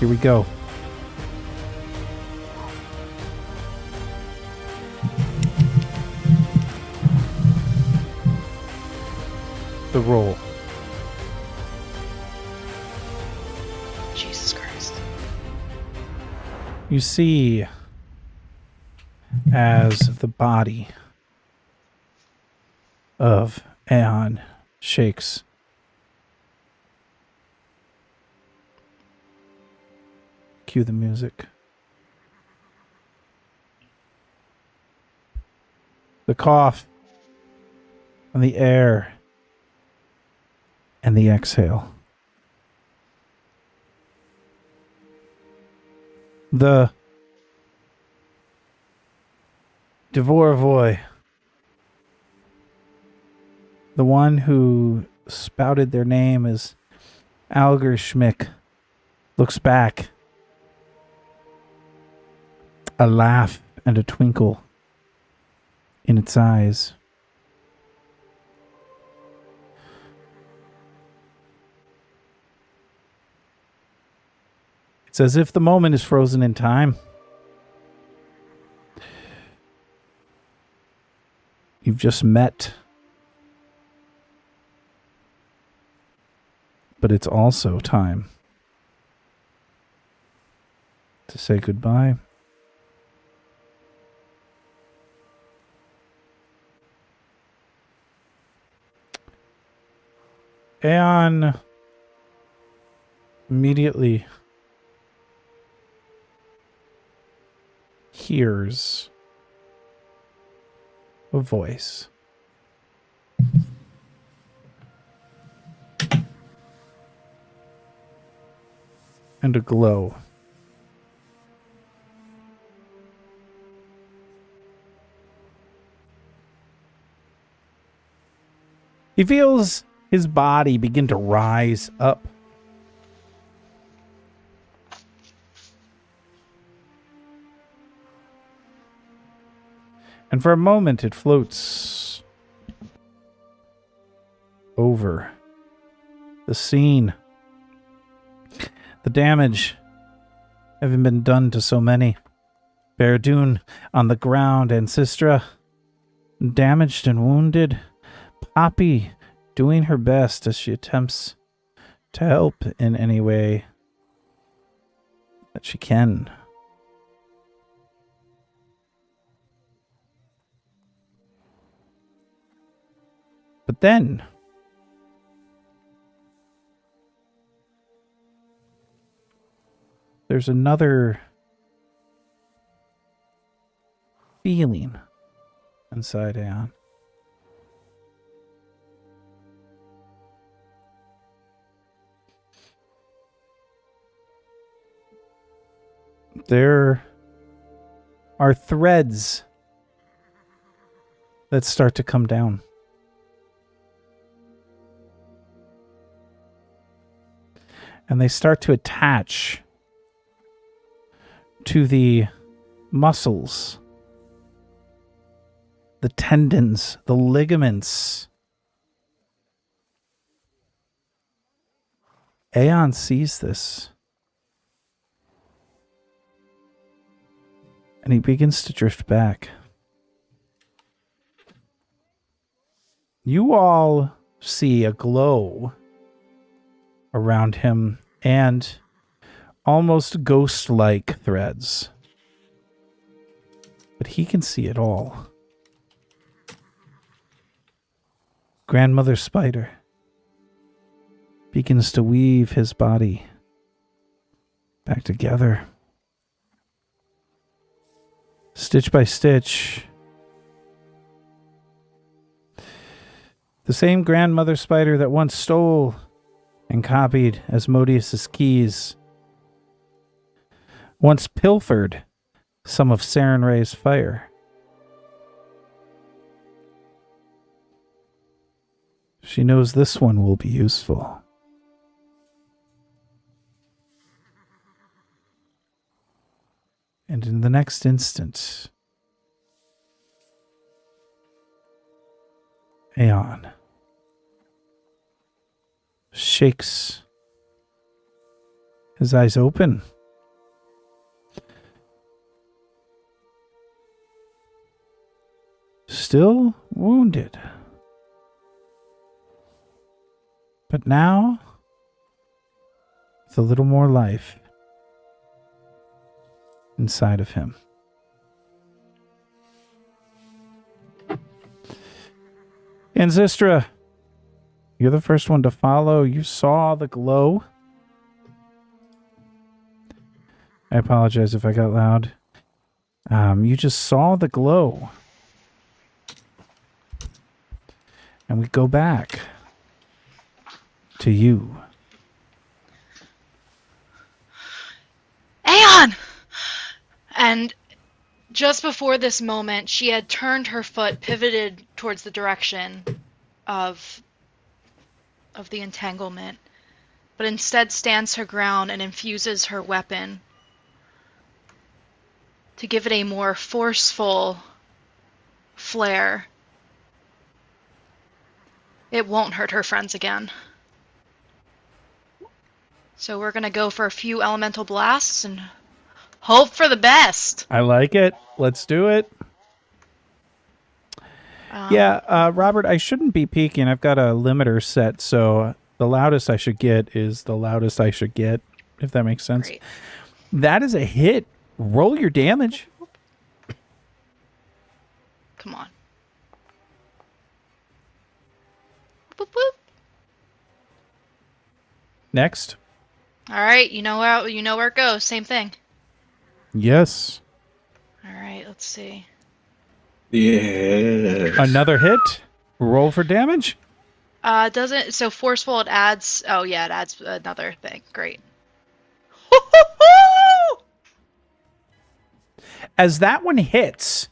Here we go. The roll. Jesus Christ. You see as the body of Aeon shakes. Cue the music. The cough and the air and the exhale. The Dvorvoy, the one who spouted their name as Alger Schmick, looks back. A laugh and a twinkle in its eyes. It's as if the moment is frozen in time. You've just met. But it's also time to say goodbye. Aeon immediately hears a voice. And a glow. He feels his body begin to rise up. And for a moment it floats over the scene. The damage having been done to so many. Berdun on the ground, Ancestra damaged and wounded. Poppy doing her best as she attempts to help in any way that she can. But then there's another feeling inside Aeon. There are threads that start to come down. And they start to attach to the muscles, the tendons, the ligaments. Aeon sees this. And he begins to drift back. You all see a glow around him and almost ghost-like threads. But he can see it all. Grandmother Spider begins to weave his body back together. Stitch by stitch. The same Grandmother Spider that once stole and copied Asmodeus's keys, once pilfered some of Sarenrae's fire. She knows this one will be useful. And in the next instant, Aeon shakes his eyes open. still wounded. But now, with a little more life inside of him. And Zystra, you're the first one to follow. You saw the glow. I apologize if I got loud. You just saw the glow. And we go back to you. Aeon! And just before this moment, she had turned her foot, pivoted towards the direction of the entanglement, but instead stands her ground and infuses her weapon to give it a more forceful flare. It won't hurt her friends again. So we're gonna go for a few elemental blasts and hope for the best. I like it. Let's do it. Robert, I shouldn't be peeking. I've got a limiter set, so the loudest I should get is the loudest I should get, if that makes sense. Great. That is a hit. Roll your damage. Come on. Boop, boop. Next. All right, you know where it goes. Same thing. Yes. All right, let's see. Yeah. Another hit. Roll for damage. Doesn't so forceful? It adds. Oh yeah, it adds another thing. Great. As that one hits,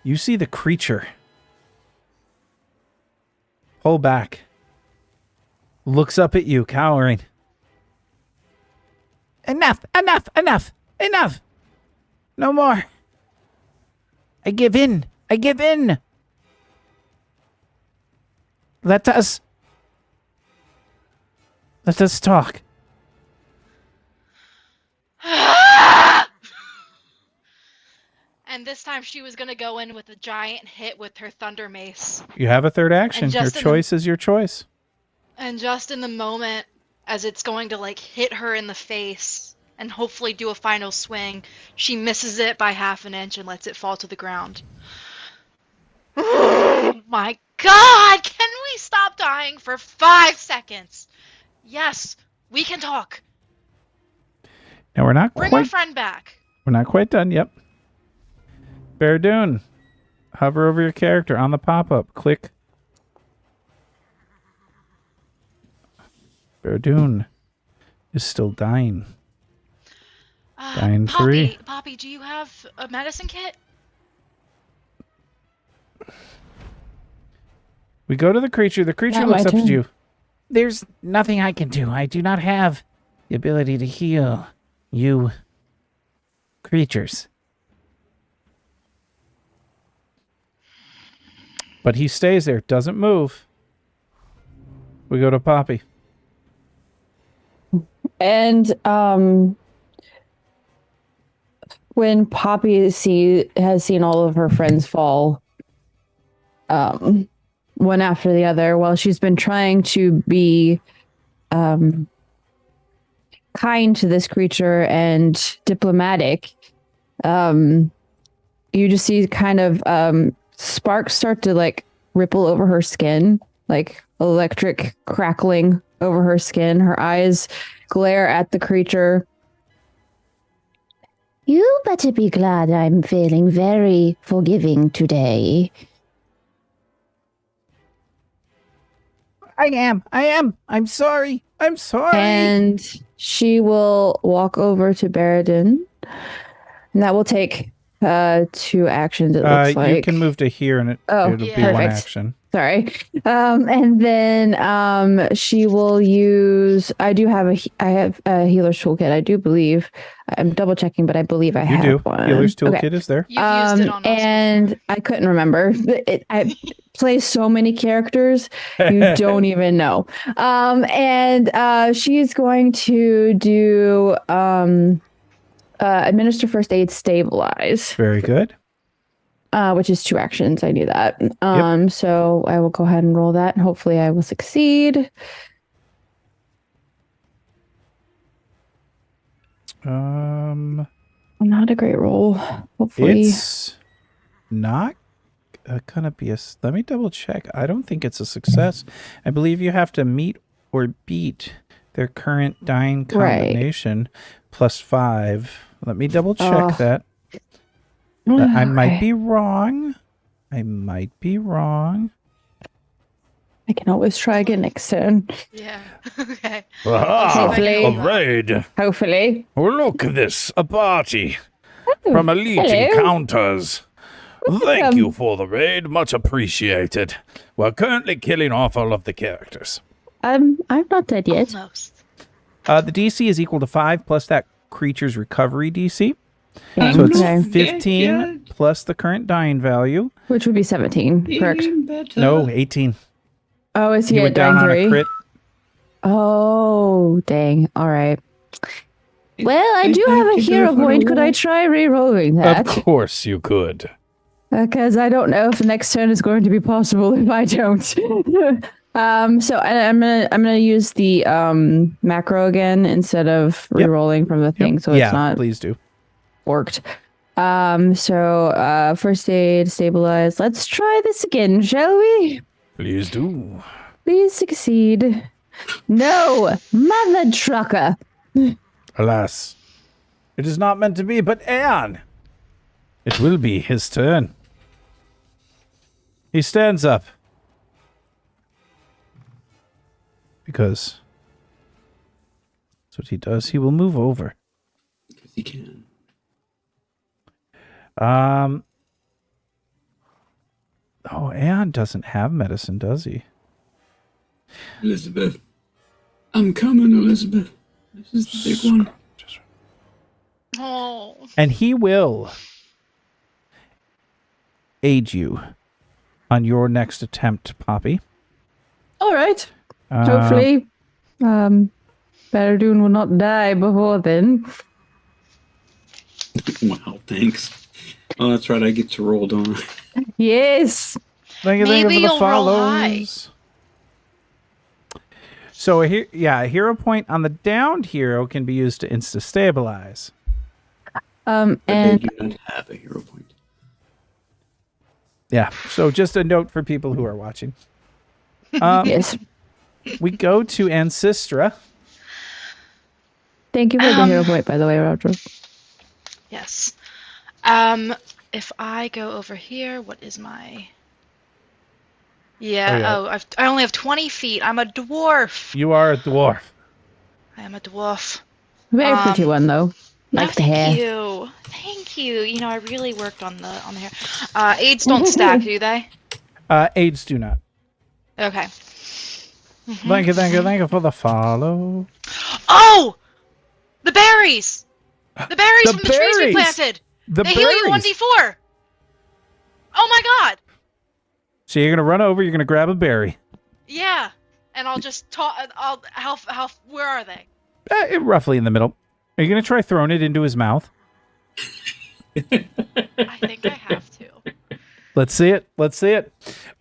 you see the creature pull back, looks up at you, cowering. Enough, enough, enough, enough. No more. I give in. I give in. Let us talk. And this time she was gonna go in with a giant hit with her thunder mace. You have a third action. Your just in choice is your choice. And just in the moment, as it's going to like hit her in the face and hopefully do a final swing, she misses it by half an inch and lets it fall to the ground. Oh my God! Can we stop dying for 5 seconds? Yes, we can talk. Now we're not Bring quite. our friend back. We're not quite done. Yep. Beardoon, hover over your character on the pop-up. Click. Beardoon is still dying. Dying Poppy, 3. Poppy, do you have a medicine kit? We go to the creature. The creature Not looks my up at turn. you. There's nothing I can do. I do not have the ability to heal you creatures. But he stays there, doesn't move. We go to Poppy. And when Poppy has seen all of her friends fall, one after the other, while she's been trying to be kind to this creature and diplomatic, you just see kind of sparks start to like ripple over her skin, like electric crackling over her skin. Her eyes glare at the creature. You better be glad I'm feeling very forgiving today. I am. I'm sorry. I'm sorry. And she will walk over to Baradin. And that will take 2 actions, it looks like. You can move to here and it'll be yeah. one Perfect. action. Sorry. And then she will use. I have a healer's toolkit. I do believe. I'm double checking, but I believe I You have do. one. Healer's toolkit Okay. is there. You've used it on us. And I couldn't remember. I play so many characters, you don't even know. And she is going to do administer first aid, stabilize. Very good. which is 2 actions. I knew that. So I will go ahead and roll that, and hopefully I will succeed. Not a great roll. Hopefully, It's not gonna be a. Let me double check. I don't think it's a success. I believe you have to meet or beat their current dying combination plus 5. Let me double check that. I might be wrong. I can always try again next turn. Yeah. Okay. Hopefully. A raid. Hopefully. Oh, look at this. A party from Elite hello. Encounters. Thank you for the raid. Much appreciated. We're currently killing off all of the characters. I'm not dead yet. Almost. The DC is equal to 5 plus that creature's recovery DC. Yeah, So it's okay. 15 plus the current dying value. Which would be 17, correct? No, 18. Oh, is he You at went down dying on a 3? crit. Oh, dang. All right. Well, I do have a hero point. Could I try re-rolling that? Of course you could. Because I don't know if the next turn is going to be possible if I don't. So I'm gonna use the macro again instead of re-rolling from the thing, so it's not please do. worked. So first aid, stabilize. Let's try this again, shall we? Please do. Please succeed. No, mother trucker. Alas, it is not meant to be, but Anne. It will be his turn. He stands up. Because that's what he does. He will move over. Because he can. Oh, Anne doesn't have medicine, does he? Elizabeth. I'm coming, Elizabeth. This is the big one. Oh. And he will aid you on your next attempt, Poppy. All right. Hopefully, Baradun will not die before then. Wow, thanks. Oh, that's right. I get to roll, don't I? Yes. Thank you for Maybe the you'll roll high. follows. So a hero point on the downed hero can be used to insta-stabilize. But they And do not have a hero point. Yeah, so just a note for people who are watching. yes. We go to Ancestra. Thank you for the hero point, by the way, Roger. Yes. If I go over here, what is my... Yeah, I only have 20 feet. I'm a dwarf. You are a dwarf. I am a dwarf. Very pretty one, though. Like the hair. Thank you. Thank you. You know, I really worked on the hair. Aids don't stack, do they? Aids do not. Okay. Thank you for the follow. Oh! The berries! The berries The from the trees we berries! planted! The They heal you berries! 1d4! Oh my god! So you're gonna run over. You're gonna grab a berry. Yeah. And I'll just talk. Where are they? Roughly in the middle. Are you gonna try throwing it into his mouth? I think I have to. Let's see it. Let's see it.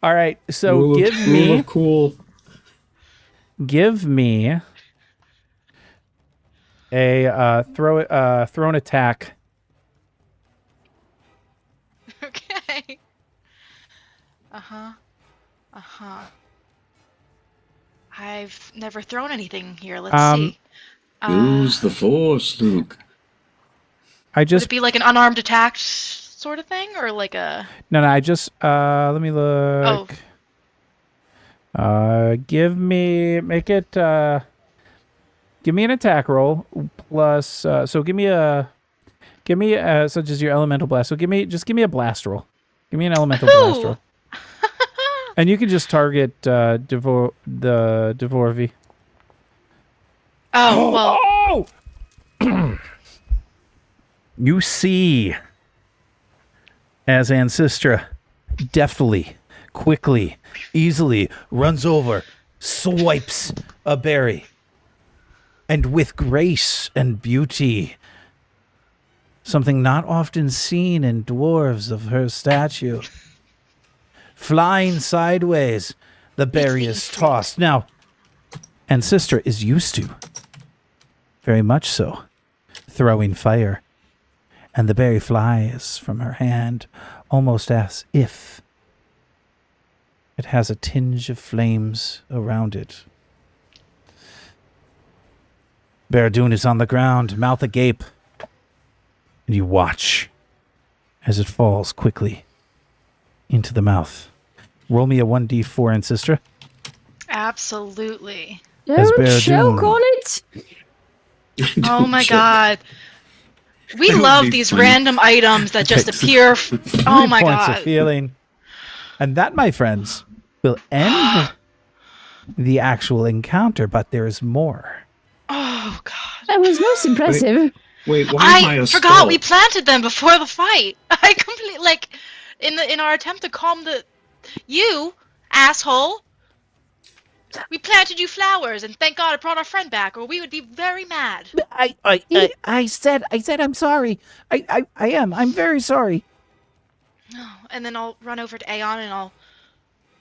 All right. So Rule give of cool. me a throw an attack. Okay. I've never thrown anything here. Let's see. Use the force, Luke. I Would just it be like an unarmed attack sort of thing, or like a? no. I just let me look. Give me an attack roll plus. So give me such as your elemental blast. So give me a blast roll. Give me an elemental blast roll. And you can just target the Dvorvi. Oh well. Oh! You see, as Ancestra deftly, quickly, easily runs over, swipes a berry, and with grace and beauty something not often seen in dwarves of her stature. Flying sideways, the berry is tossed. Now, and Sister is used to, very much so, throwing fire. And the berry flies from her hand, almost as if it has a tinge of flames around it. Baradoon is on the ground, mouth agape, and you watch as it falls quickly into the mouth. Roll me a 1d4, and Sistra. Absolutely. As Don't Baradoon- choke on it. Oh my Sure. god. We That would love be these funny. random items that just Takes appear. Oh 3 my points god. of healing. And that, my friends, will end the actual encounter, but there is more. Oh god. That was most impressive. Wait, why am I I a forgot skull? we planted them before the fight. I completely like in our attempt to calm you asshole. We planted you flowers, and thank God it brought our friend back, or we would be very mad. I said I'm sorry. I am. I'm very sorry. And then I'll run over to Aeon and I'll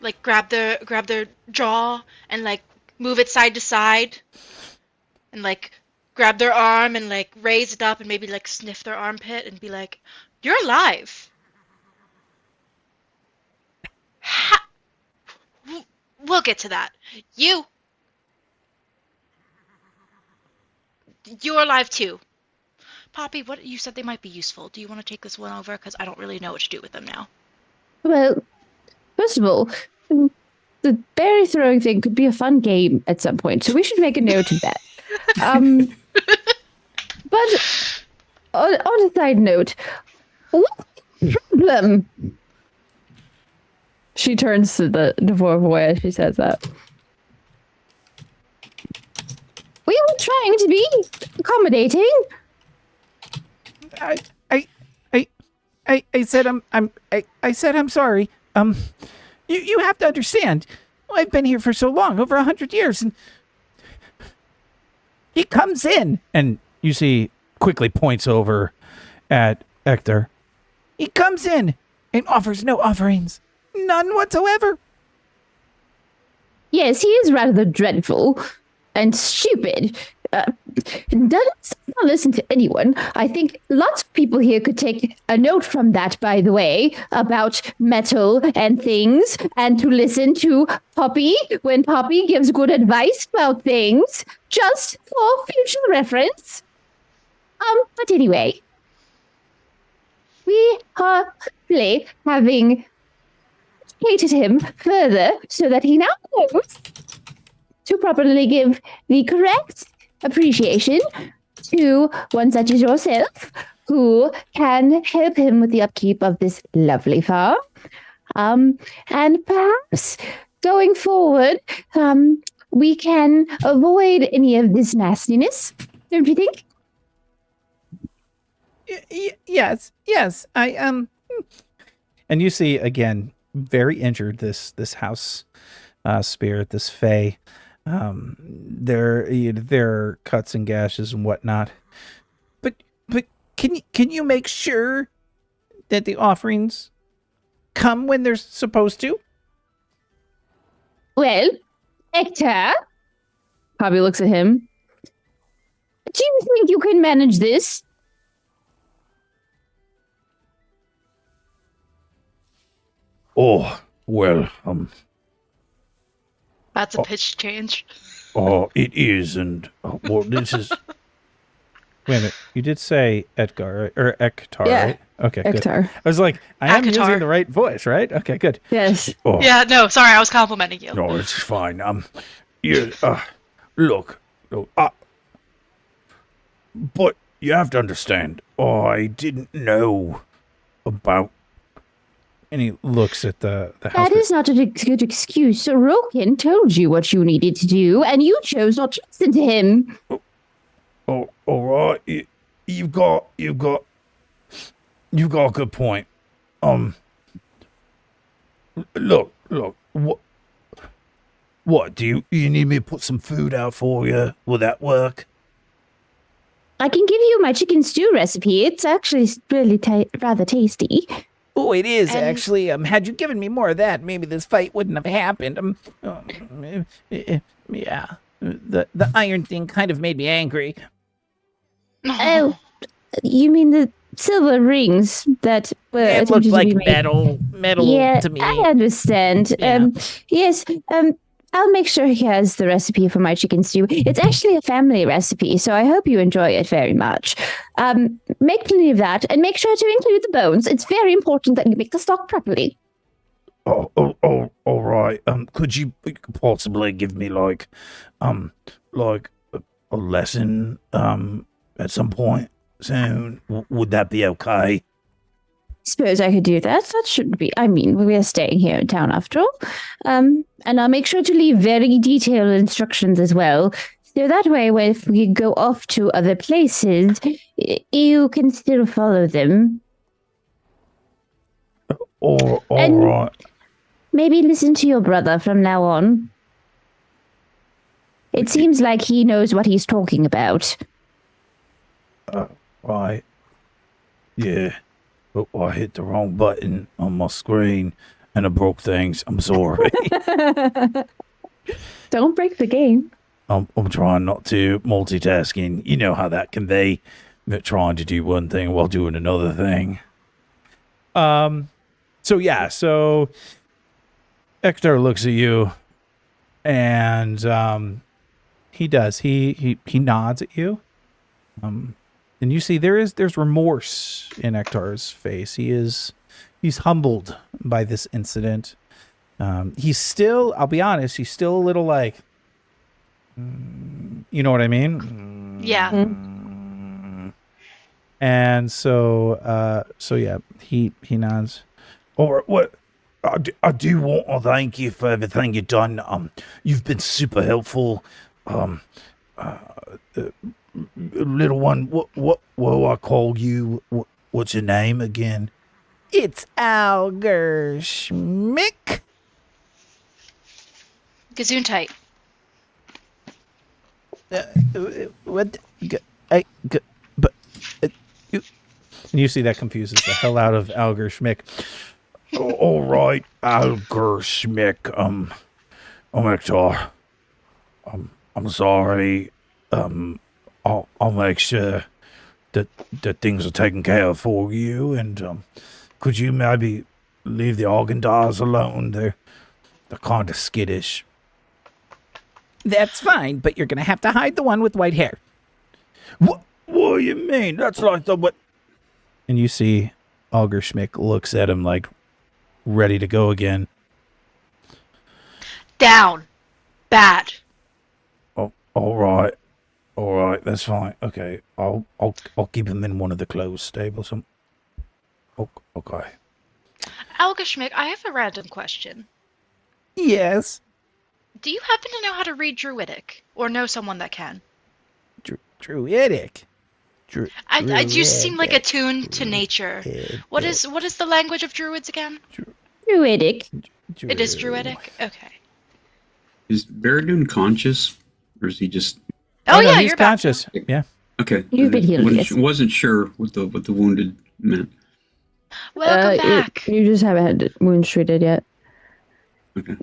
like grab their jaw and like move it side to side, and like grab their arm and like raise it up and maybe like sniff their armpit and be like, "You're alive." We'll get to that. You're alive too. Poppy, what you said they might be useful. Do you want to take this one over? Because I don't really know what to do with them now. Well, first of all, the berry throwing thing could be a fun game at some point, so we should make a note of that. But on a side note, what problem? She turns to the dwarf boy as she says that. We were trying to be accommodating. I said I'm sorry. You have to understand. I've been here for so long, over 100 years, and he comes in, and you see, quickly points over at Hector. He comes in and offers no offerings, none whatsoever. Yes, he is rather dreadful and stupid. Doesn't listen to anyone. I think lots of people here could take a note from that, by the way, about metal and things, and to listen to Poppy when Poppy gives good advice about things, just for future reference. But anyway, we are hopefully having educated him further so that he now knows to properly give the correct appreciation to one such as yourself, who can help him with the upkeep of this lovely farm. And perhaps going forward, we can avoid any of this nastiness, don't you think? Yes, I And you see again, very injured, this house spirit, this fae. There are cuts and gashes and whatnot. But can you make sure that the offerings come when they're supposed to? Well, Hector, Poppy looks at him. Do you think you can manage this? Oh, well, That's a pitch change. it is, and, well, this is, Wait a minute. You did say Edgar or Ektar, Yeah, right? Okay, good. Hector. I was like, I am Akatar. using the right voice, right? Okay, good. Yes. oh, Yeah, no, sorry, I was complimenting you. no, it's fine, yeah, look, but you have to understand, I didn't know about, And he looks at the house. That is not a good excuse. Roken told you what you needed to do, and you chose not to listen to him. oh, all right, you've got a good point, look, what do you need me to put some food out for you? Will that work? I can give you my chicken stew recipe. It's actually really rather tasty. Oh, it is And- actually. Had you given me more of that, maybe this fight wouldn't have happened. Yeah, the iron thing kind of made me angry. Oh, you mean the silver rings that were It looked attempted to like be made? metal Yeah, to me. I understand. Yeah. Yes, I'll make sure he has the recipe for my chicken stew. It's actually a family recipe, so I hope you enjoy it very much. Make plenty of that, and make sure to include the bones. It's very important that you make the stock properly. Oh, all right. Could you possibly give me like a lesson at some point soon? Would that be okay? Suppose I could do that. That shouldn't be. I mean, we're staying here in town after all. And I'll make sure to leave very detailed instructions as well. So that way, if we go off to other places, you can still follow them. All And- right. Maybe listen to your brother from now on. It seems like he knows what he's talking about. Right. Yeah. Oh, I hit the wrong button on my screen and I broke things. I'm sorry. Don't break the game. I'm trying not to multitasking. You know how that can be. Trying to do one thing while doing another thing. So Hector looks at you, and he does. He nods at you. And you see there's remorse in Hector's face. He's humbled by this incident. He's still, I'll be honest, he's still a little like, you know what I mean? Yeah. And so yeah, he nods. All right. What? I do want to thank you for everything you've done. You've been super helpful. Little one, what will I call you? What's your name again? It's Alger Schmick. Gazoon tight. What? And you see that confuses the hell out of Alger Schmick. All right, Alger Schmick. Hector. I'm sorry. I'll make sure that things are taken care of for you. And could you maybe leave the Argandars alone? They're kind of skittish. That's fine, but you're gonna have to hide the one with white hair. What do you mean? That's like the what? And you see Alger Schmick looks at him like ready to go again. Down. Bad. Oh, all right, that's fine. Okay, I'll keep him in one of the closed stables. Okay. Algashmik, I have a random question. Yes. Do you happen to know how to read Druidic? Or know someone that can? Druidic. You seem like attuned to nature. What is the language of druids again? Druidic. It is Druidic? Okay. Is Baradun conscious, or is he just Oh, no, yeah, he's you're back. conscious. Yeah. okay? You've been healed, yes. Wasn't sure what the wounded meant. Welcome back. You just haven't had wounds treated yet. Okay.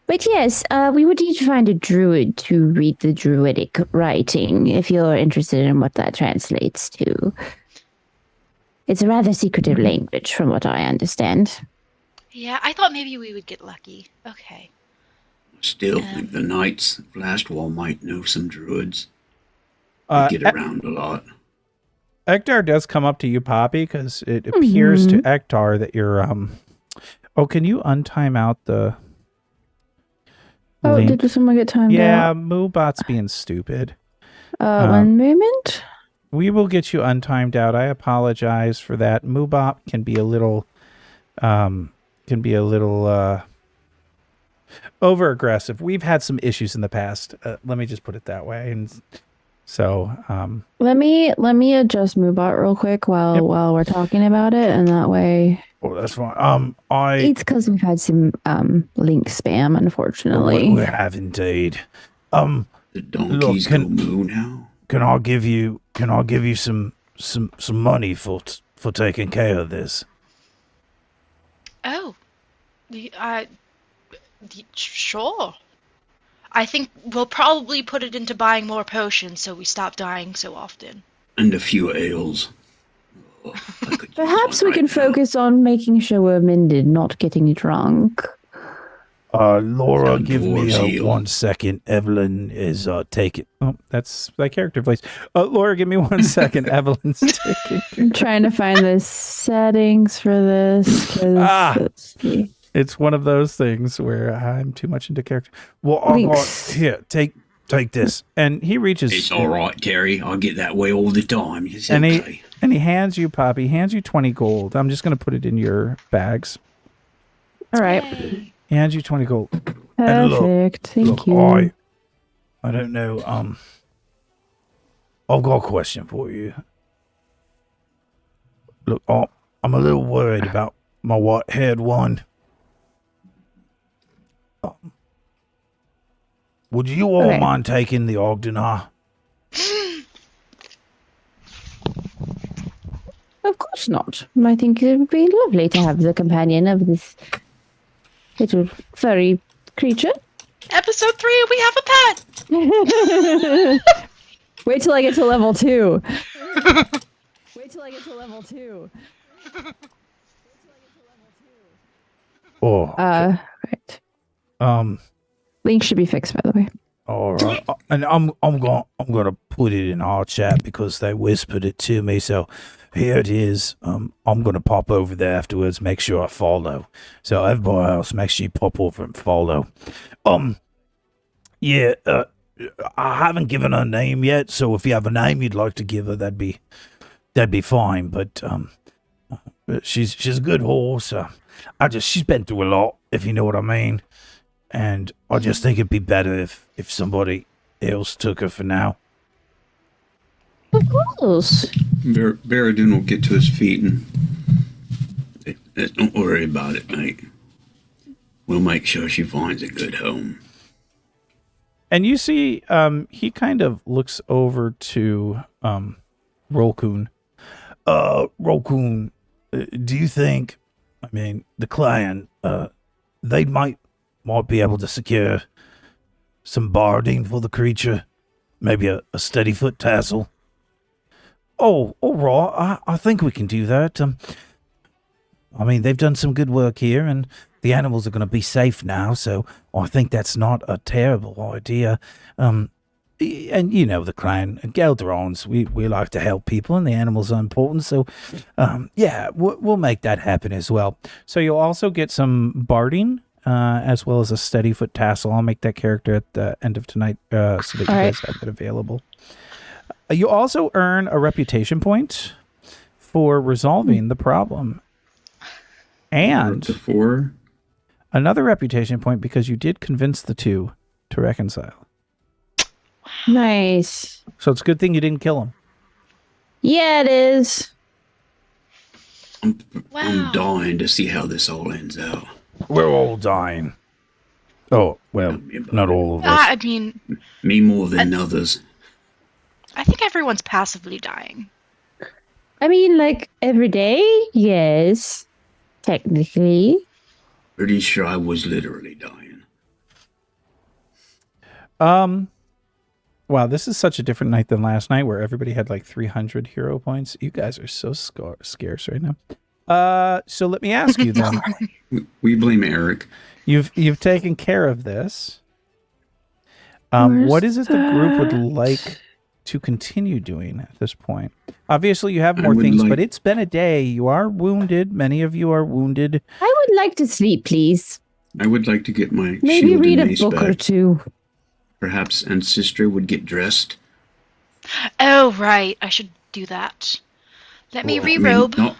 But yes, we would need to find a druid to read the druidic writing if you're interested in what that translates to. It's a rather secretive language, from what I understand. Yeah, I thought maybe we would get lucky. Okay. Still think the knights of Lastwall might know some druids. Uh, They get around a lot. Ektar does come up to you, Poppy, because it appears to Ektar that you're Oh, can you untime out the Oh, link? did someone get timed Yeah, out? Moobot's being stupid. One moment. We will get you untimed out. I apologize for that. Moobot can be a little over aggressive. We've had some issues in the past. Let me just put it that way. And so Let me adjust Moobot real quick while we're talking about it, and that way Oh, that's fine. it's because we've had some link spam, unfortunately. We have indeed. The donkeys Look, go moo now. can I give you some money for taking care of this? Oh, sure. I think we'll probably put it into buying more potions so we stop dying so often. And a few ales. Oh, I could use Perhaps one we can right now. focus on making sure we're mended, not getting drunk. Laura, Sound give me dwarves heal. 1 second. Evelyn is taking. Oh, that's my character voice. Laura, give me 1 second. Evelyn's taking. I'm trying to find the settings for this. 'Cause let's see. It's one of those things where I'm too much into character. Well, I got Links. here. Take this. And he reaches. It's all right, Terry. I get that way all the time. It's And okay. he hands you, Poppy, hands you 20 gold. I'm just going to put it in your bags. All right. Yay. He hands you 20 gold. And look, Perfect. Thank Look, you. I don't know. I've got a question for you. Look, I'm a little worried about my white-haired one. Would you all Okay. mind taking the Ogdenar? Of course not. I think it would be lovely to have the companion of this little furry creature. Episode 3, we have a pet! Wait till I get to level 2. Wait till I get to level 2. Oh, Right. Link should be fixed, by the way. all right. And I'm gonna put it in our chat because they whispered it to me. So here it is. I'm gonna pop over there afterwards. Make sure I follow. So everybody else, make sure you pop over and follow. Yeah. I haven't given her a name yet. So if you have a name you'd like to give her, that'd be fine. But she's a good horse. She's been through a lot, if you know what I mean. And I just think it'd be better if somebody else took her for now. Of course. Baradun will get to his feet and don't worry about it, mate. We'll make sure she finds a good home. And you see, he kind of looks over to Rolkoon. Rokun, do you think, I mean, the clan, they might be able to secure some barding for the creature? Maybe a steady foot tassel? Oh, all right. I think we can do that. I mean, they've done some good work here, and the animals are going to be safe now, so I think that's not a terrible idea. And you know the clan, Gelderons, we like to help people, and the animals are important, so yeah, we'll make that happen as well. So you'll also get some barding, as well as a steady foot tassel. I'll make that character at the end of tonight, so that you guys have it available. You also earn a reputation point for resolving the problem. And Before, another reputation point because you did convince the two to reconcile. Nice. So it's a good thing you didn't kill him. Yeah, it is. I'm Wow. dying to see how this all ends out. We're all dying. Oh, well, Tell me about not it. all of us. I mean, Me more than others. I think everyone's passively dying. I mean, like, every day? Yes. Technically. Pretty sure I was literally dying. Wow, this is such a different night than last night where everybody had like 300 hero points. You guys are so scarce right now. So let me ask you then. We blame Eric. You've taken care of this. What is it the group would like to continue doing at this point? Obviously, you have more would things, like- but it's been a day. You are wounded. Many of you are wounded. I would like to sleep, please. I would like to get my Maybe shield read and a mace book or back. two. Perhaps Ancestor would get dressed. Oh, right. I should do that. Let me Well, I mean, re-robe.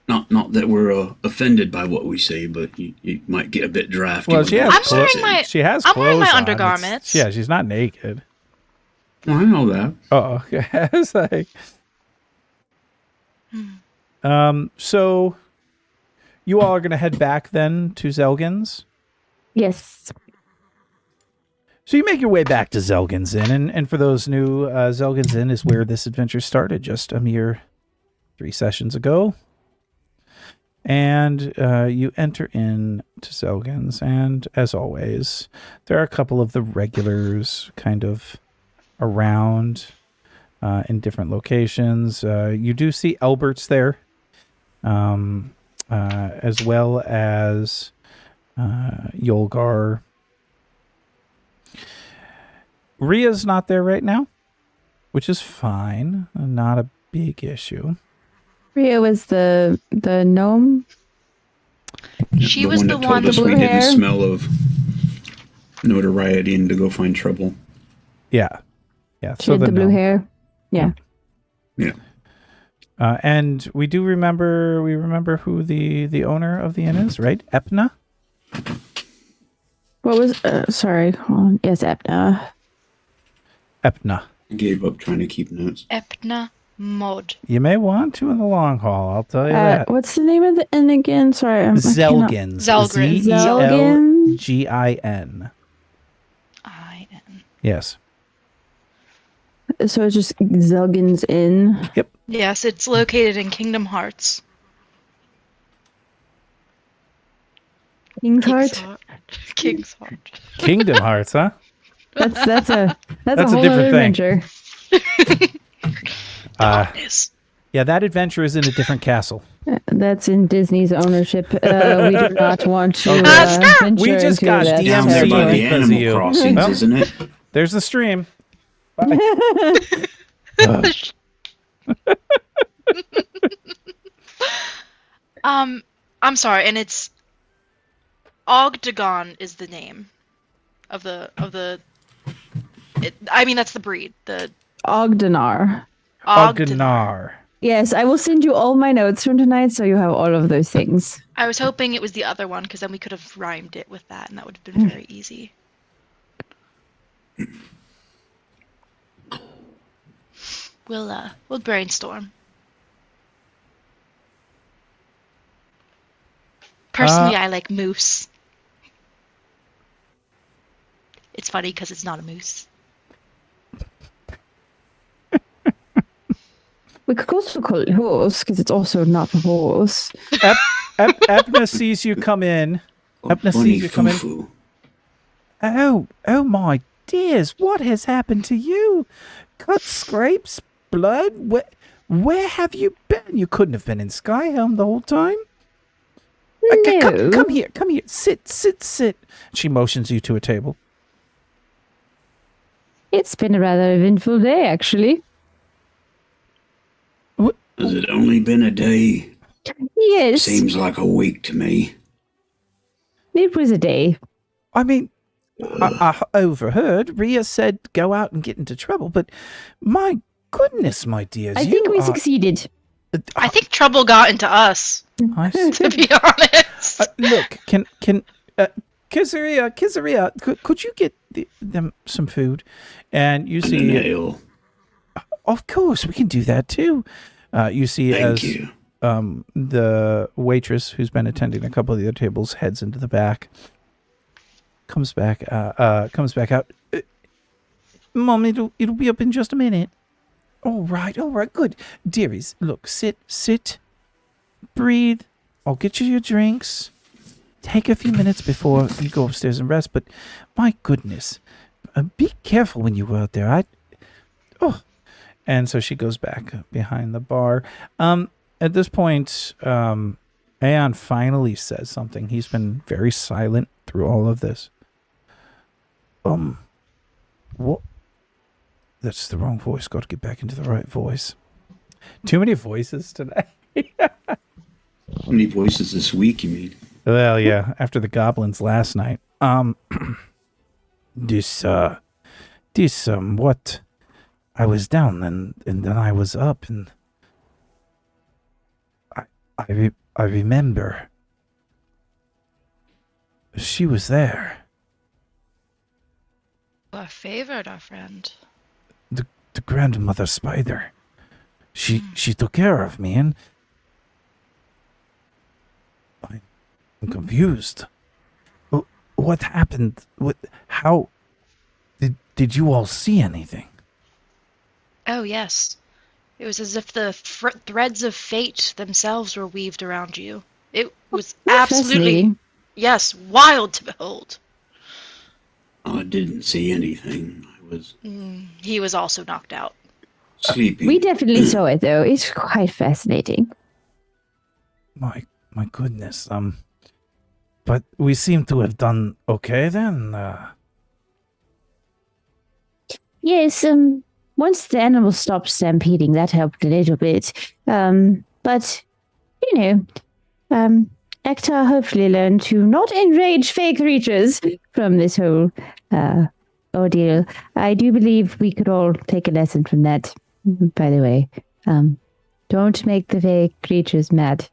not that we're offended by what we say, but you might get a bit drafty. Well, with she has what I'm we clothes. wearing my- She has I'm wearing my clothes on. undergarments. Yeah, she's not naked. Well, I know that. Oh, okay. It's like, so you all are going to head back then to Zelgin's. Yes. So you make your way back to Zelgin's Inn, and for those new, Zelgin's Inn is where this adventure started just a mere 3 sessions ago. And you enter in to Zelgin's, and as always, there are a couple of the regulars kind of around in different locations. You do see Albert's there, as well as Yolgar. Ria's not there right now, which is fine. Not a big issue. Ria was the gnome. She was the that one. told us we blue hair. didn't smell of notoriety and to go find trouble. Yeah. Yeah. She had the blue gnome. hair. Yeah. Yeah. And we remember who the owner of the inn is, right? Epna? What was? Sorry. Hold on. Yes, Epna. Epna. I gave up trying to keep notes. Epna Mod. You may want to in the long haul, I'll tell you that. What's the name of the inn again? Sorry. Zelgin's. Zelgrin. Zelgin. I-N. Yes. So it's just Zelgin's Inn. Yep. Yes, it's located in Kingdom Hearts. King's Heart. King's Heart. Kingdom Hearts, huh? That's a That's a whole different other thing. adventure. Darkness. Yeah, that adventure is in a different castle. That's in Disney's ownership. We do not want to venture We just into got that DMC'd Down there by Yeah, the because of you. Animal Crossings, Well. isn't it? There's the stream. Bye. I'm sorry, and it's Ogdegon is the name of the I mean that's the breed. The Ogdenar. Ogdenar. Yes, I will send you all my notes from tonight so you have all of those things. I was hoping it was the other one because then we could have rhymed it with that and that would have been very easy. We'll brainstorm. Personally, I like moose. It's funny because it's not a moose. We could also call it horse because it's also not a horse. Epna sees you come in. Epna Bunny sees you come in. foo-foo. Oh my dears, what has happened to you? Cut, scrapes, blood? Where have you been? You couldn't have been in Skyhelm the whole time. No. Come here. Sit. She motions you to a table. It's been a rather eventful day, actually. Has it only been a day? Yes, Seems like a week to me. it was a day. I mean, I overheard Ria said go out and get into trouble, but my goodness, my dears, I think we succeeded. I think trouble got into us, to be honest. Look, can Kizaria, could you get them some food? And you And an see, ale. of course, we can do that too. You see, Thank as you. the waitress who's been attending a couple of the other tables heads into the back, comes back out. Mom, it'll be up in just a minute. All right, good. Dearies, look, sit, breathe. I'll get you your drinks. Take a few minutes before you go upstairs and rest, but my goodness, be careful when you go out there. And so she goes back behind the bar. At this point, Aeon finally says something. He's been very silent through all of this. What? That's the wrong voice. Got to get back into the right voice. Too many voices today. How many voices this week, you mean? Well, yeah, after the goblins last night. What? I was down and then I was up and I remember she was there. Our favorite, our friend. The grandmother spider. She took care of me and I'm confused. What happened? How Did you all see anything? Oh, yes. It was as if the threads of fate themselves were weaved around you. It was absolutely, Fascinating. yes, wild to behold. I didn't see anything. I was He was also knocked out. sleeping. We definitely saw it, though. It's quite fascinating. My goodness. But we seem to have done okay then. Yes, once the animals stopped stampeding, that helped a little bit. But, Ektar hopefully learned to not enrage fake creatures from this whole ordeal. I do believe we could all take a lesson from that, by the way. Don't make the fake creatures mad.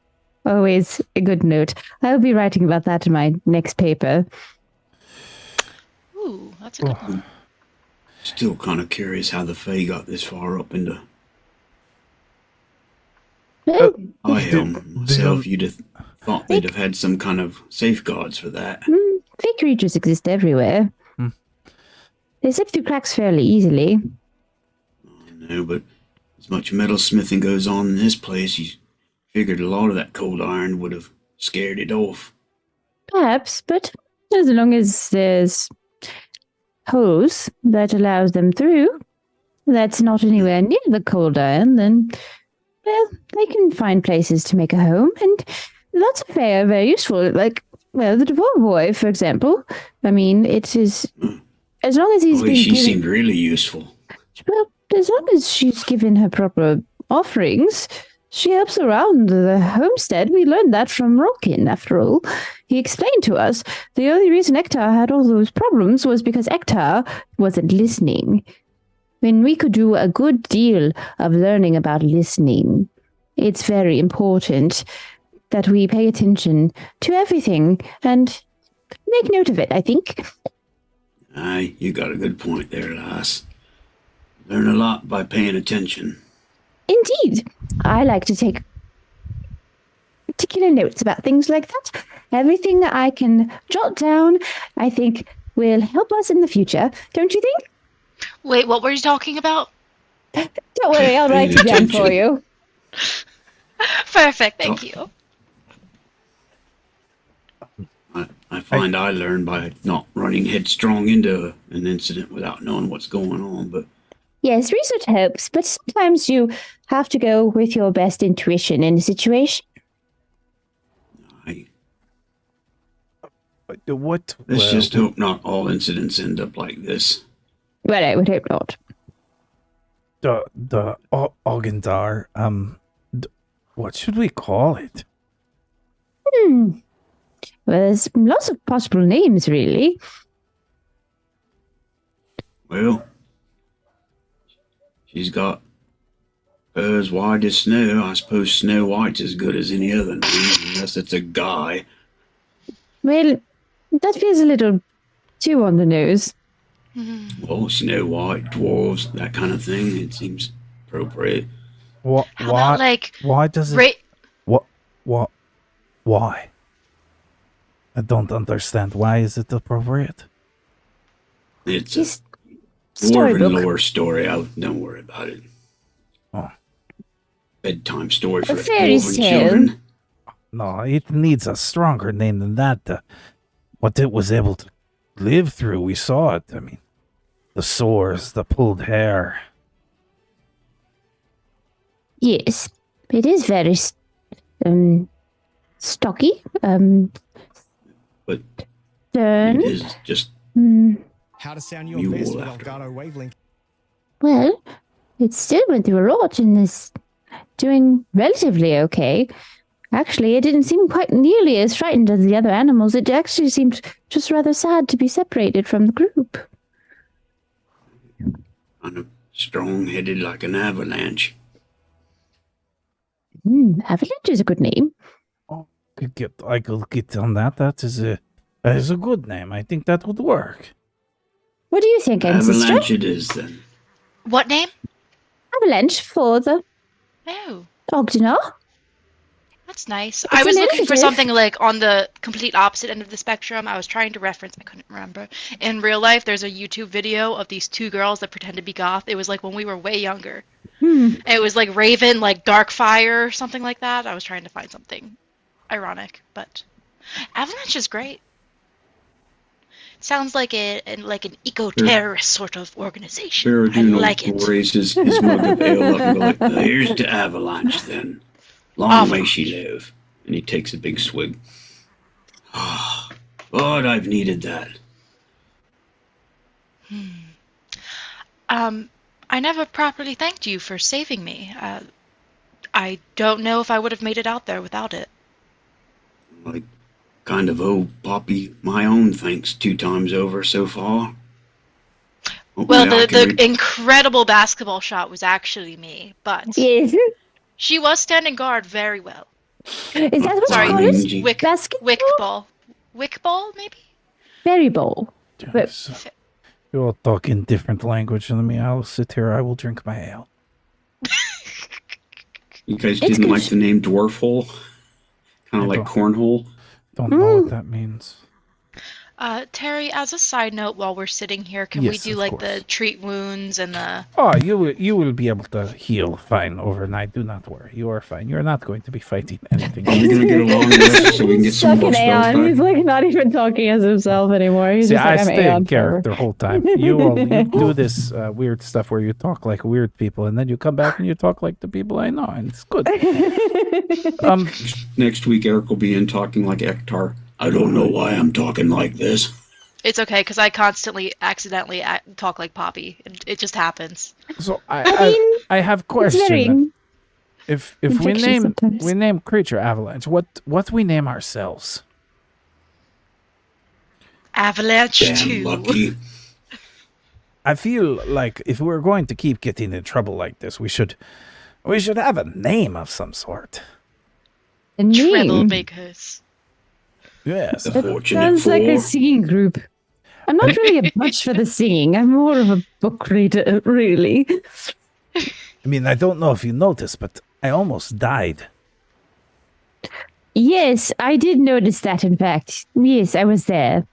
Always a good note. I'll be writing about that in my next paper. Ooh, that's a good one. Still kind of curious how the Fae got this far up into myself. You'd have thought they'd have had some kind of safeguards for that. Fake creatures exist everywhere. They slip through cracks fairly easily. No, but as much metalsmithing goes on in this place, you figured a lot of that cold iron would have scared it off. Perhaps, but as long as there's holes that allows them through, that's not anywhere near the cold iron, then, well, they can find places to make a home, and lots of Fae are very useful. Like, well, the dwarf boy, for example. I mean, it is, as long as he's been She given, seemed really useful. well, as long as she's given her proper offerings, she helps around the homestead. We learned that from Rolkin, after all. He explained to us the only reason Ektar had all those problems was because Ektar wasn't listening. When we could do a good deal of learning about listening, it's very important that we pay attention to everything and make note of it, I think. Aye, you got a good point there, lass. Learn a lot by paying attention. Indeed. I like to take particular notes about things like that. Everything that I can jot down, I think, will help us in the future. Don't you think? Wait, what were you talking about? Don't worry, I'll write it down for you. Perfect, thank you. I find I learn by not running headstrong into an incident without knowing what's going on, but Yes, research helps, but sometimes you have to go with your best intuition in a situation. What? Let's just hope not all incidents end up like this. Well, I would hope not. The Ogandar. What should we call it? Well, there's lots of possible names, really. Well, she's got furs white as snow. I suppose Snow White's as good as any other name, unless it's a guy. Well, that feels a little too on the nose. Well, Snow White, dwarves, that kind of thing. It seems appropriate. What? How about, like, Why does it? Ra- What? Why? I don't understand. Why is it appropriate? It's Just a storybook. dwarven lore story. Don't worry about it. Oh. Bedtime story for A fairy dwarven tale. children. No, it needs a stronger name than that. What it was able to live through, we saw it. I mean, the sores, the pulled hair. Yes, it is very stocky. But Stern. it is just How to sound your Mule best with after. Elgato wavelength. Well, it still went through a lot and is doing relatively okay. Actually, it didn't seem quite nearly as frightened as the other animals. It actually seemed just rather sad to be separated from the group. kind of strong-headed like an avalanche. Avalanche is a good name. I could get on that. That is a good name. I think that would work. What do you think, Ancestor? Avalanche it is, then. What name? Avalanche for the Oh, Ogdenar? That's nice. I was looking for something like on the complete opposite end of the spectrum. I was trying to reference, I couldn't remember. In real life, there's a YouTube video of these two girls that pretend to be goth. It was like when we were way younger. It was like Raven, like Darkfire, or something like that. I was trying to find something ironic, but Avalanche is great. Sounds like an eco-terrorist sort of organization. Baradun I like it. raises his mug of ale up and goes, like, here's to Avalanche then. Long may she live. And he takes a big swig. Ah, God, I've needed that. I never properly thanked you for saving me. I don't know if I would have made it out there without it. Like, kind of owe Poppy my own thanks 2 times over so far. Well, Hopefully I can the incredible basketball shot was actually me, but Yes. she was standing guard very well. Is that what Sorry, you call it? Rangy. Basketball? Wick ball, maybe? Berry bowl. But Yes. You all talk in different language than me. I'll sit here. I will drink my ale. You guys It's didn't good. like the name Dwarf Hole? Kind I of like don't. Cornhole? Don't know what that means. Terry, as a side note, while we're sitting here, can we Yes, do of like course. the treat wounds and the... Oh, you will be able to heal fine overnight. Do not worry. You are fine. You are not going to be fighting anything. Are we going to get along with this so we can get some more Fucking spells Aeon. He's back? like not even talking as himself anymore. He's See, just I like, I'm stay Aeon in character forever. the whole time. You do this weird stuff where you talk like weird people, and then you come back and you talk like the people I know, and it's good. Next week, Eric will be in talking like Ektar. I don't know why I'm talking like this. It's okay, because I constantly accidentally talk like Poppy. It just happens. So I mean, I have it's question. very If we infectious name sometimes. creature Avalanche, what we name ourselves? Avalanche Damn 2. lucky. I feel like if we're going to keep getting in trouble like this, we should have a name of some sort. a name. Troublemakers. Yes. The That Fortunate sounds like a Four. singing group. I'm not really much for the singing. I'm more of a book reader, really. I mean, I don't know if you noticed, but I almost died. Yes, I did notice that, in fact. Yes, I was there.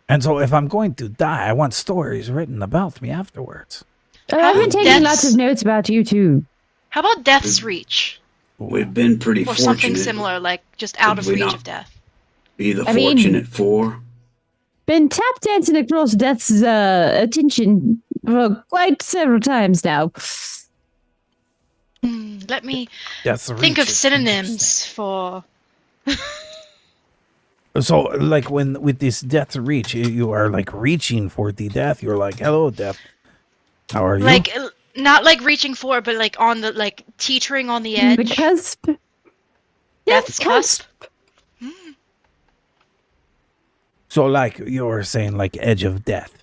And so if I'm going to die, I want stories written about me afterwards. I've been taking Death's- lots of notes about you, too. How about Death's Reach? We've been pretty Or fortunate. something similar, like just out Did of we reach not? of death. Be the I mean- Fortunate Four. Been tap dancing across Death's attention for quite several times now. Let me That's think of synonyms for... So, like when with this death reach, you are like reaching for the death. You're like, "Hello, death. How are you?" Like, not like reaching for, but like on the, like, teetering on the edge. The cusp. Death's cusp. So, like you're saying, like edge of death,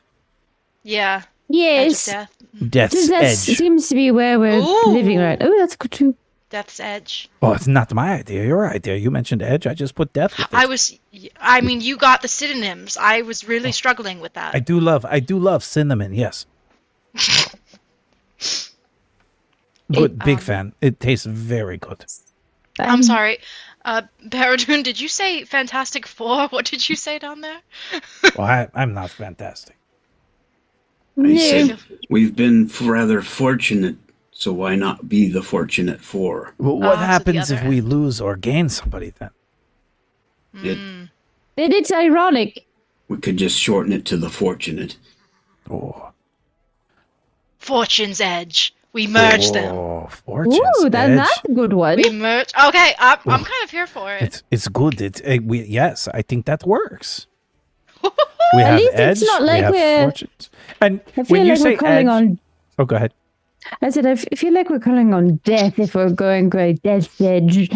Yeah. Yes. Edge of death. death's That edge. seems to be where we're Ooh. living right. Oh, that's good too. Death's edge. Oh, it's not my idea. Your idea. You mentioned edge. I just put death with it. I mean, you got the synonyms. I was really struggling with that. I do love cinnamon. Yes. Good, big fan. It tastes very good. I'm sorry. Baradun, did you say Fantastic Four? What did you say down there? Well, I'm not fantastic. I said, we've been rather fortunate, so why not be the Fortunate Four? Well, what so the happens other if we lose or gain somebody then? It, Then it's ironic. we could just shorten it to the Fortunate. Oh, Fortune's Edge. We merge them. Oh, fortune's Ooh, edge. that's a good one. We merge. Okay, I'm kind of here for it. It's good. Yes, I think that works. We At have least it's edge. not like we have we're- fortunes. And I when feel you like say we're calling edge, on. oh, go ahead. I said I feel like we're calling on death if we're going great death's edge.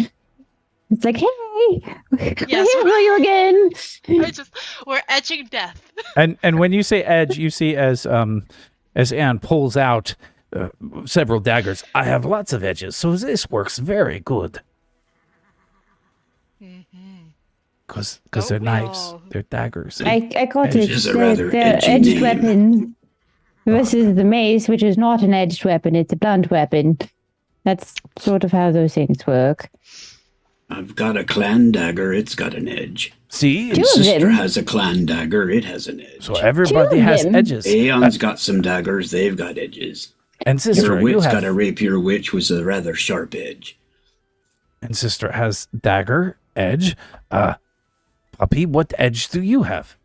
It's like, hey, Yes. here for you again. We're edging death. And when you say edge, you see as Anne pulls out several daggers. I have lots of edges, so this works very good. Because they're knives, Oh. they're daggers. I caught it. Edges are rather They're edgy edged name. weapons versus the mace, which is not an edged weapon; it's a blunt weapon. That's sort of how those things work. I've got a clan dagger. It's got an edge. See? Two Your of sister them. has a clan dagger. It has an edge. So everybody has them. edges. Aeon's got some daggers. They've got edges. And Your sister, you wit's have... got a rapier, which was a rather sharp edge. And sister has dagger, edge. Puppy, what edge do you have?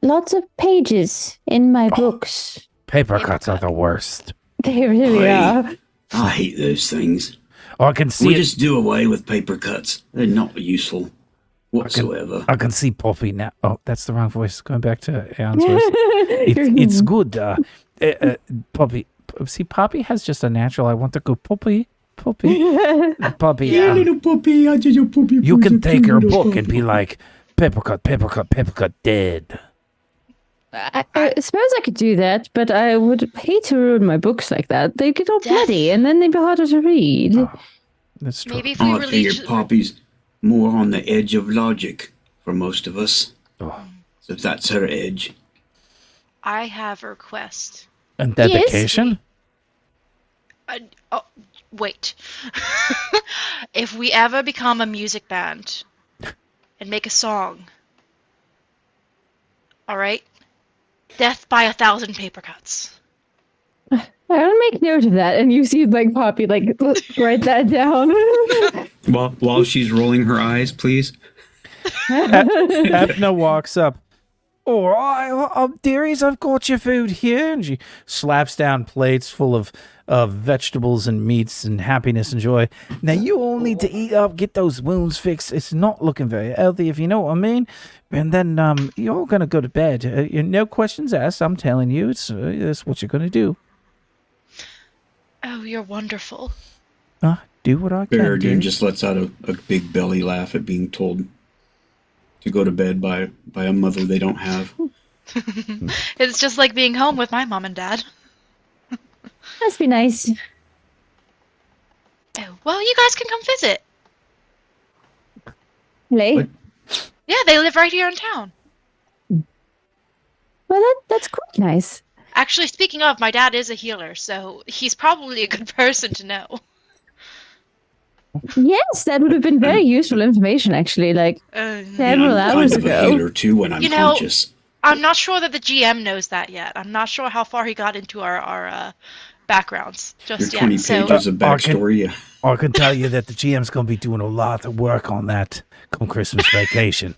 Lots of pages in my books. Paper cuts are the worst. They really are. I hate those things. Oh, I can see We it. just do away with paper cuts. They're not useful whatsoever. I can see Poppy now. Oh, that's the wrong voice. Going back to Aeon's voice. It's good. Poppy. See, Poppy has just a natural. I want to go Poppy. Poppy. Poppy. Yeah, little puppy. I just a puppy. You can puppy, take your little book and puppy. be like, paper cut, paper cut, paper cut, dead. I suppose I could do that, but I would hate to ruin my books like that. They get all Death. bloody, and then they'd be harder to read. That's true. Maybe if we Oh, I figure release. Poppy's more on the edge of logic for most of us. Oh. So if that's her edge. I have a request. And dedication? Oh, wait. If we ever become a music band and make a song, all right? Death by 1,000 paper cuts. I'll make note of that, and you see like Poppy like write that down. While she's rolling her eyes, please. Ethna walks up. All right, dearies, I've got your food here. And she slaps down plates full of vegetables and meats and happiness and joy. Now, you all need to eat up, get those wounds fixed. It's not looking very healthy, if you know what I mean. And then you're all going to go to bed. No questions asked. I'm telling you, that's what you're going to do. Oh, you're wonderful. Do what I can Baradune do. just lets out a big belly laugh at being told to go to bed by a mother they don't have. It's just like being home with my mom and dad. Must be nice. Oh, well, you guys can come visit. Lay. What? Yeah, they live right here in town. Well, that's quite nice. Actually, speaking of, my dad is a healer, so he's probably a good person to know. Yes, that would have been very useful information, actually. Like several I'm hours kind of a ago. healer too when I'm You know- conscious. I'm not sure that the GM knows that yet. I'm not sure how far he got into our backgrounds Your just 20 yet. So pages of backstory. I can tell you that the GM's going to be doing a lot of work on that come Christmas vacation.